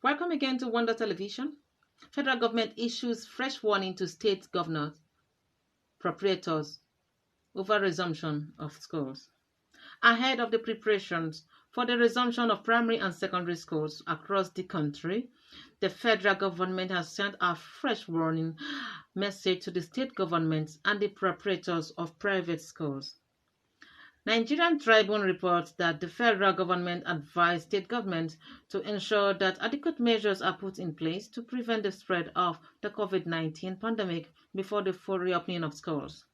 Welcome again to Wonder Television. Federal government issues fresh warning to state governors, proprietors over resumption of schools. Ahead of the preparations for the resumption of primary and secondary schools across the country, the federal government has sent a fresh warning message to the state governments and the proprietors of private schools. Nigerian Tribune reports that the federal government advised state governments to ensure that adequate measures are put in place to prevent the spread of the COVID-19 pandemic before the full reopening of schools.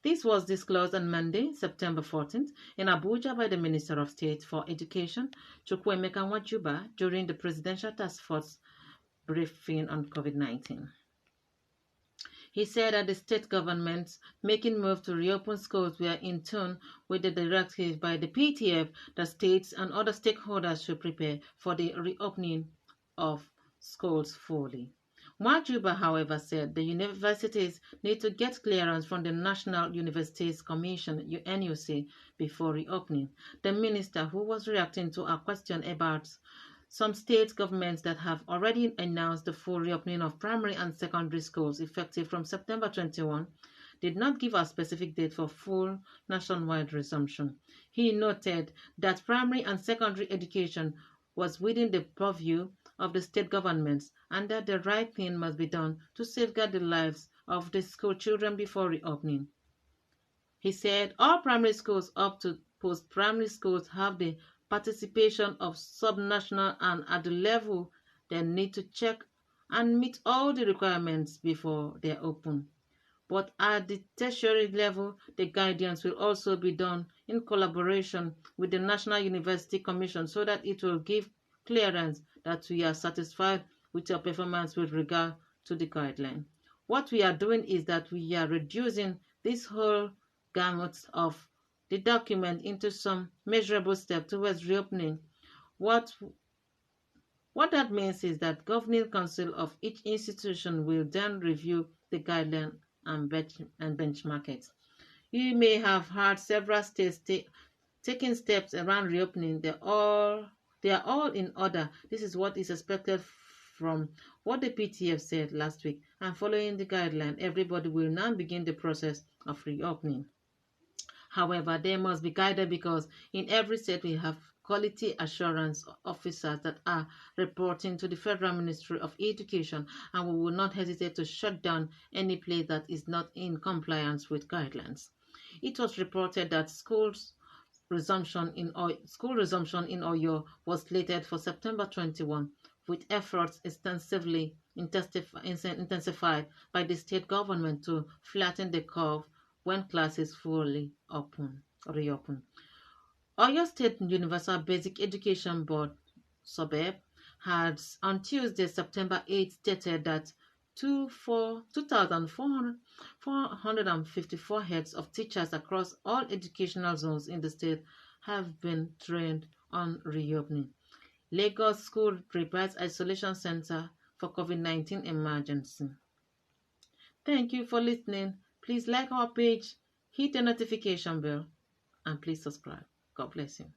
This was disclosed on Monday, September 14th, in Abuja by the Minister of State for Education, Chukwuemeka Nwajuba, during the Presidential Task Force briefing on COVID-19. He said that the state governments making moves to reopen schools were in tune with the directive by the PTF that states and other stakeholders should prepare for the reopening of schools fully. Nwajuba, however, said the universities need to get clearance from the National Universities Commission (NUC) before reopening. The minister, who was reacting to a question about some state governments that have already announced the full reopening of primary and secondary schools effective from September 21, did not give a specific date for full nationwide resumption. He noted that primary and secondary education was within the purview of the state governments and that the right thing must be done to safeguard the lives of the school children before reopening. He said all primary schools up to post-primary schools have the participation of subnational and at the level they need to check and meet all the requirements before they are open. But at the tertiary level, the guidance will also be done in collaboration with the National University Commission so that it will give clearance that we are satisfied with your performance with regard to the guideline. What we are doing is that we are reducing this whole gamut of the document into some measurable step towards reopening. What that means is that governing council of each institution will then review the guideline and benchmark it. You may have heard several states taking steps around reopening. They are all in order. This is what is expected from what the PTF said last week. And following the guideline, everybody will now begin the process of reopening. However, they must be guided because in every state we have quality assurance officers that are reporting to the Federal Ministry of Education, and we will not hesitate to shut down any place that is not in compliance with guidelines. It was reported that school resumption in Oyo was slated for September 21, with efforts extensively intensified by the state government to flatten the curve when classes fully reopen. Oyo State Universal Basic Education Board (SUBEB) had on Tuesday, September 8, stated that 2,454 heads of teachers across all educational zones in the state have been trained on reopening. Lagos School prepares isolation center for COVID-19 emergency. Thank you for listening. Please like our page, hit the notification bell, and please subscribe. God bless you.